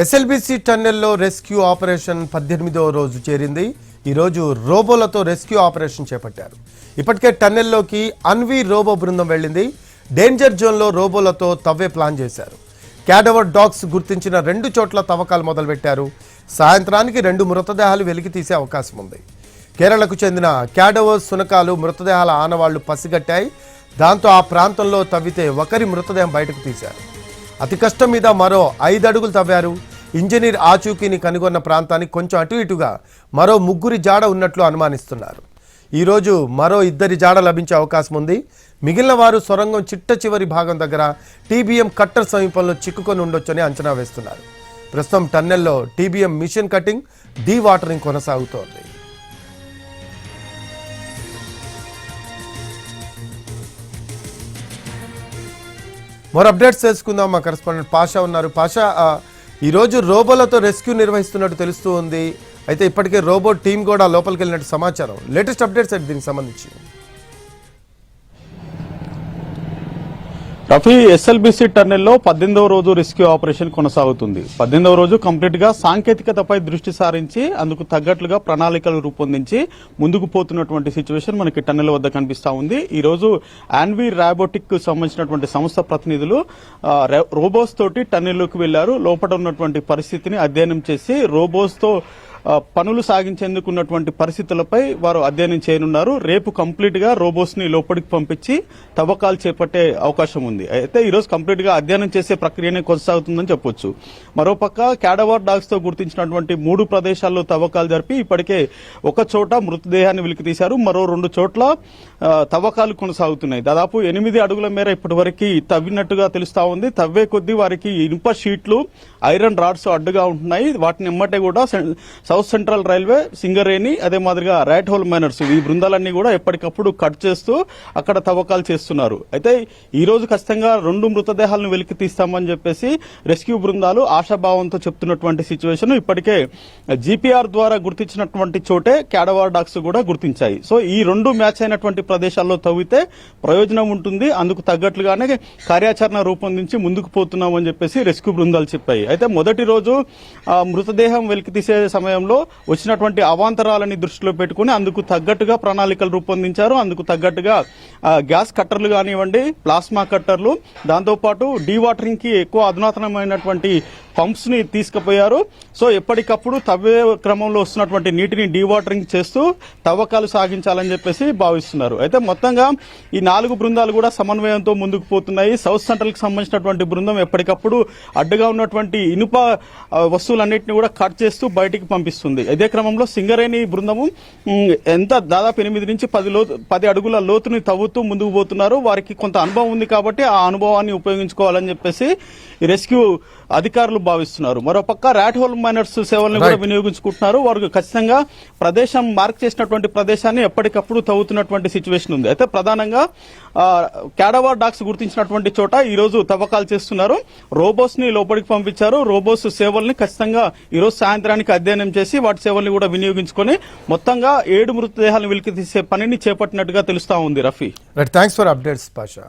SLBC టన్నెల్లో rescue operation 18వ రోజు చేరింది. ఈరోజు రోబోలతో రెస్క్యూ ఆపరేషన్ చేపట్టారు. ఇప్పటికే టన్నెల్లోకి అన్వీ రోబో బృందం వెళ్ళింది. డేంజర్ జోన్లో రోబోలతో తవ్వే ప్లాన్ చేశారు. క్యాడవర్ డాగ్స్ గుర్తించిన 2 చోట్ల తవ్వకాలు మొదలుపెట్టారు. సాయంత్రానికి 2 మృతదేహాలు వెలికి తీసే అవకాశం ఉంది. కేరళకు చెందిన క్యాడవర్ సునకాలు మృతదేహాల ఆనవాళ్లు పసిగట్టాయి. దాంతో ఆ ప్రాంతంలో తవ్వితే ఒకరి మృతదేహం బయటకు తీశారు. అతి కష్టం మీద మరో 5 అడుగులు తవ్వారు. ఇంజనీర్ ఆచూకీని కనుగొన్న ప్రాంతానికి కొంచెం అటు ఇటుగా మరో 3 జాడ ఉన్నట్లు అనుమానిస్తున్నారు. ఈరోజు మరో 2 జాడ లభించే అవకాశం ఉంది. మిగిలిన వారు సొరంగం చిట్ట చివరి భాగం దగ్గర టీబీఎం కట్టర్ సమీపంలో చిక్కుకొని ఉండొచ్చని అంచనా వేస్తున్నారు. ప్రస్తుతం టన్నెల్లో TBM machine cutting, dewatering కొనసాగుతోంది. మరో అప్డేట్స్ తెలుసుకుందాం. మా కరెస్పాండెంట్ పాషా ఉన్నారు. పాషా, ఈరోజు రోబోలతో రెస్క్యూ నిర్వహిస్తున్నట్టు తెలుస్తూ ఉంది. అయితే ఇప్పటికే రోబో టీం కూడా లోపలికి వెళ్ళినట్టు సమాచారం. లేటెస్ట్ అప్డేట్స్ ఏంటి దీనికి సంబంధించి? రఫీ, ఎస్ఎల్బీసీ టన్నెల్లో 18వ రోజు రెస్క్యూ ఆపరేషన్ కొనసాగుతుంది. 18వ రోజు కంప్లీట్ గా సాంకేతికతపై దృష్టి సారించి అందుకు తగ్గట్లుగా ప్రణాళికలు రూపొందించి ముందుకు పోతున్నటువంటి సిచ్యువేషన్ మనకి టన్నెల్ వద్ద కనిపిస్తా ఉంది. ఈ రోజు అన్వీ రోబోటిక్ సంబంధించినటువంటి సంస్థ ప్రతినిధులు రోబోస్ తోటి టన్నెల్లోకి వెళ్లారు. లోపల ఉన్నటువంటి పరిస్థితిని అధ్యయనం చేసి రోబోస్ తో పనులు సాగించేందుకు ఉన్నటువంటి పరిస్థితులపై వారు అధ్యయనం చేయనున్నారు. రేపు కంప్లీట్ గా రోబోస్ ని లోపలికి పంపించి తవ్వకాలు చేపట్టే అవకాశం ఉంది. అయితే ఈ రోజు కంప్లీట్ గా అధ్యయనం చేసే ప్రక్రియనే కొనసాగుతుందని చెప్పొచ్చు. మరోపక్క క్యాడవర్ డాగ్స్ తో గుర్తించినటువంటి 3 ప్రదేశాల్లో తవ్వకాలు జరిపి ఇప్పటికే ఒక చోట మృతదేహాన్ని వెలికి తీశారు. మరో 2 చోట్ల తవ్వకాలు కొనసాగుతున్నాయి. దాదాపు 8 అడుగుల మేర ఇప్పటి వరకు తవ్వినట్టుగా తెలుస్తా ఉంది. తవ్వే కొద్దీ వారికి ఇనుప షీట్లు, ఐరన్ రాడ్స్ అడ్డుగా ఉంటున్నాయి. వాటిని ఎమ్మటే కూడా సౌత్ సెంట్రల్ రైల్వే, సింగరేణి, అదే మాదిరిగా రైట్ హోల్ మైనర్స్ ఈ బృందాలన్నీ కూడా ఎప్పటికప్పుడు కట్ చేస్తూ అక్కడ తవ్వకాలు చేస్తున్నారు. అయితే ఈ రోజు ఖచ్చితంగా 2 మృతదేహాలను వెలికి తీస్తామని చెప్పేసి రెస్క్యూ బృందాలు ఆశాభావంతో చెప్తున్నటువంటి సిచ్యువేషన్. ఇప్పటికే జీపీఆర్ ద్వారా గుర్తించినటువంటి చోటే క్యాడవర్ డాగ్స్ కూడా గుర్తించాయి. సో ఈ 2 మ్యాచ్ అయినటువంటి ప్రదేశాల్లో తవ్వితే ప్రయోజనం ఉంటుంది. అందుకు తగ్గట్లుగానే కార్యాచరణ రూపొందించి ముందుకు పోతున్నామని చెప్పేసి రెస్క్యూ బృందాలు చెప్పాయి. అయితే మొదటి రోజు మృతదేహం వెలికి తీసే సమయంలో వచ్చినటువంటి అవాంతరాలని దృష్టిలో పెట్టుకుని అందుకు తగ్గట్టుగా ప్రణాళికలు రూపొందించారు. అందుకు తగ్గట్టుగా గ్యాస్ కట్టర్లు కానివ్వండి, ప్లాస్మా కట్టర్లు, దాంతోపాటు డీ వాటరింగ్ కి ఎక్కువ అధునాతనమైనటువంటి పంప్స్ ని తీసుకుపోయారు. సో ఎప్పటికప్పుడు తవ్వే క్రమంలో వస్తున్నటువంటి నీటిని డీ వాటరింగ్ చేస్తూ తవ్వకాలు సాగించాలని చెప్పేసి భావిస్తున్నారు. అయితే మొత్తంగా ఈ 4 బృందాలు కూడా సమన్వయంతో ముందుకు పోతున్నాయి. సౌత్ సెంట్రల్ కి సంబంధించినటువంటి బృందం ఎప్పటికప్పుడు అడ్డుగా ఉన్నటువంటి ఇనుప వస్తువులన్నింటినీ కూడా కట్ చేస్తూ బయటికి పంపిస్తుంది. ఇదే క్రమంలో సింగరేణి బృందము దాదాపు 8 నుంచి 10 అడుగుల లోతుని తవ్వుతూ ముందుకు పోతున్నారు. వారికి కొంత అనుభవం ఉంది కాబట్టి ఆ అనుభవాన్ని ఉపయోగించుకోవాలని చెప్పేసి రెస్క్యూ అధికారులు భావిస్తున్నారు. మరోపక్క రైట్ హోల్ మైనర్స్ సేవలను కూడా వినియోగించుకుంటున్నారు. వారు ఖచ్చితంగా ప్రదేశం మార్క్ చేసినటువంటి ప్రదేశాన్ని ఎప్పటికప్పుడు తవ్వుతున్నటువంటి సిచ్యువేషన్ ఉంది. అయితే ప్రధానంగా క్యాడవర్ డాగ్స్ గుర్తించినటువంటి చోట ఈ రోజు తవ్వకాలు చేస్తున్నారు. రోబోస్ ని లోపలికి పంపించారు. రోబోస్ సేవల్ని ఖచ్చితంగా ఈ రోజు సాయంత్రానికి అధ్యయనం చేసి వాటి సేవల్ని కూడా వినియోగించుకొని మొత్తంగా 7 మృతదేహాలను వెలికి తీసే పనిని చేపట్టినట్టుగా తెలుస్తా ఉంది. Rafi, thanks for updates Pasha.